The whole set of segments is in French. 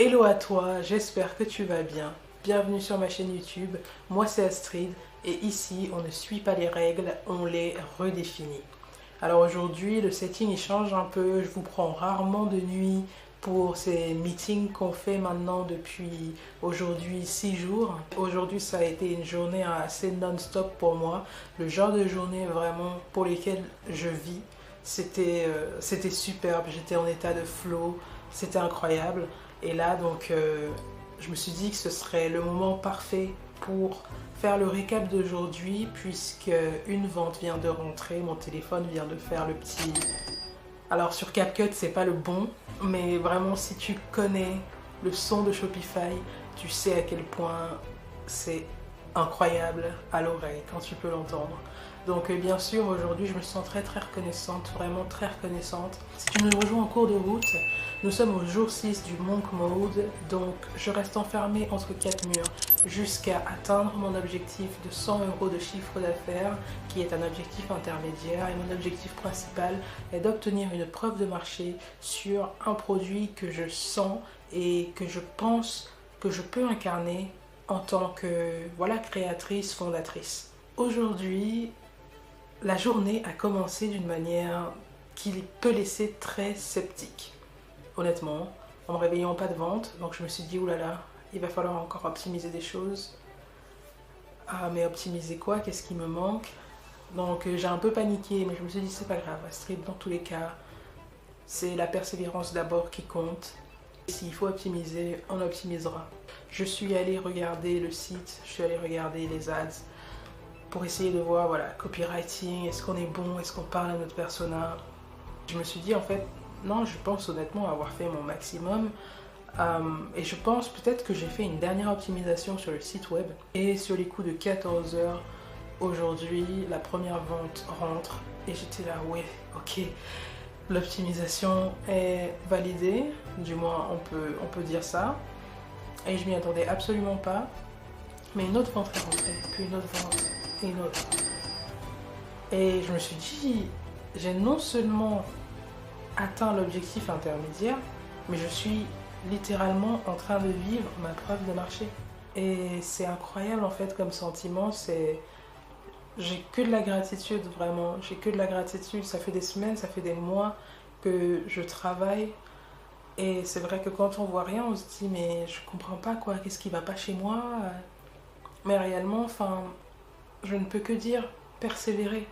Hello à toi, j'espère que tu vas bien. Bienvenue sur ma chaîne YouTube, moi c'est Astrid et ici on ne suit pas les règles, on les redéfinit. Alors aujourd'hui le setting il change un peu, je vous prends rarement de nuit pour ces meetings qu'on fait maintenant depuis aujourd'hui 6 jours. Aujourd'hui ça a été une journée assez non-stop pour moi, le genre de journée vraiment pour lesquelles je vis. C'était superbe, j'étais en état de flow, c'était incroyable. Et là, donc, je me suis dit que ce serait le moment parfait pour faire le récap d'aujourd'hui, puisque une vente vient de rentrer, mon téléphone vient de faire le petit... Alors sur CapCut, c'est pas le bon, mais vraiment si tu connais le son de Shopify, tu sais à quel point c'est incroyable à l'oreille quand tu peux l'entendre. Donc bien sûr, aujourd'hui, je me sens très reconnaissante, vraiment très reconnaissante. Si tu nous rejoins en cours de route, nous sommes au jour 6 du Monk Mode, donc je reste enfermée entre 4 murs jusqu'à atteindre mon objectif de 100 € de chiffre d'affaires, qui est un objectif intermédiaire, et mon objectif principal est d'obtenir une preuve de marché sur un produit que je sens et que je pense que je peux incarner en tant que créatrice, fondatrice. Aujourd'hui, la journée a commencé d'une manière qui peut laisser très sceptique. Honnêtement, en me réveillant pas de vente, donc je me suis dit oulala, il va falloir encore optimiser des choses. Ah mais optimiser quoi? Qu'est-ce qui me manque? Donc j'ai un peu paniqué, mais je me suis dit c'est pas grave, Astrid, dans tous les cas, c'est la persévérance d'abord qui compte. S'il faut optimiser, on optimisera. Je suis allée regarder le site, je suis allée regarder les ads pour essayer de voir, copywriting, est-ce qu'on est bon, est-ce qu'on parle à notre persona. Je me suis dit en fait, non, je pense honnêtement avoir fait mon maximum. Et je pense peut-être que j'ai fait une dernière optimisation sur le site web. Et sur les coups de 14 heures, aujourd'hui, la première vente rentre. Et j'étais là, ouais, ok, l'optimisation est validée, du moins on peut dire ça. Et je m'y attendais absolument pas. Mais une autre vente est rentrée, puis une autre vente, et une autre. Et je me suis dit, j'ai non seulement atteint l'objectif intermédiaire, mais je suis littéralement en train de vivre ma preuve de marché. Et c'est incroyable en fait comme sentiment, j'ai que de la gratitude vraiment, j'ai que de la gratitude, ça fait des semaines, ça fait des mois que je travaille. Et c'est vrai que quand on voit rien, on se dit mais je comprends pas quoi, qu'est-ce qui va pas chez moi? Mais réellement, je ne peux que dire persévérer,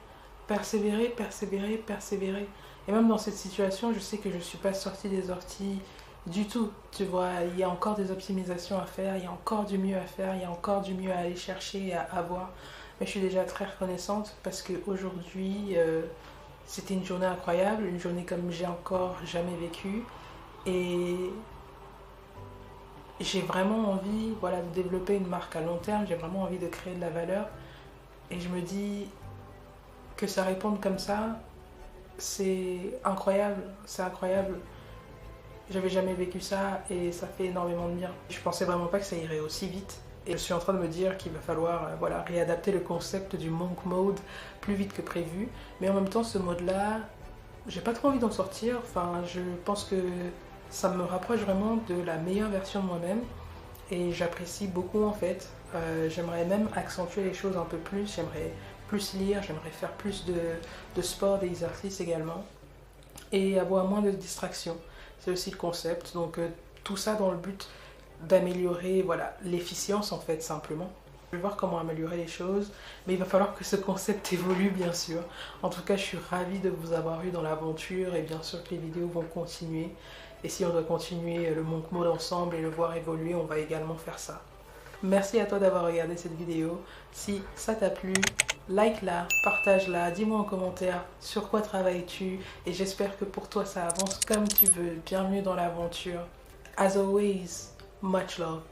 persévérer, persévérer, persévérer. Et même dans cette situation, je sais que je ne suis pas sortie des orties du tout. Tu vois, il y a encore des optimisations à faire, il y a encore du mieux à faire, il y a encore du mieux à aller chercher et à avoir. Mais je suis déjà très reconnaissante parce qu'aujourd'hui, c'était une journée incroyable, une journée comme j'ai encore jamais vécu. Et j'ai vraiment envie de développer une marque à long terme, j'ai vraiment envie de créer de la valeur. Et je me dis que ça réponde comme ça, c'est incroyable, c'est incroyable. J'avais jamais vécu ça et ça fait énormément de bien. Je pensais vraiment pas que ça irait aussi vite. Et je suis en train de me dire qu'il va falloir réadapter le concept du Monk Mode plus vite que prévu. Mais en même temps, ce mode-là, j'ai pas trop envie d'en sortir. Je pense que ça me rapproche vraiment de la meilleure version de moi-même. Et j'apprécie beaucoup en fait. J'aimerais même accentuer les choses un peu plus. J'aimerais plus lire, j'aimerais faire plus de sport, des exercices également. Et avoir moins de distractions. C'est aussi le concept. Donc tout ça dans le but d'améliorer l'efficience en fait simplement. Je vais voir comment améliorer les choses, mais il va falloir que ce concept évolue bien sûr. En tout cas, je suis ravie de vous avoir eu dans l'aventure et bien sûr que les vidéos vont continuer. Et si on doit continuer le Monk Mode ensemble et le voir évoluer, on va également faire ça. Merci à toi d'avoir regardé cette vidéo. Si ça t'a plu, like-la, partage-la, dis-moi en commentaire sur quoi travailles-tu et j'espère que pour toi ça avance comme tu veux, bienvenue dans l'aventure. As always, much love.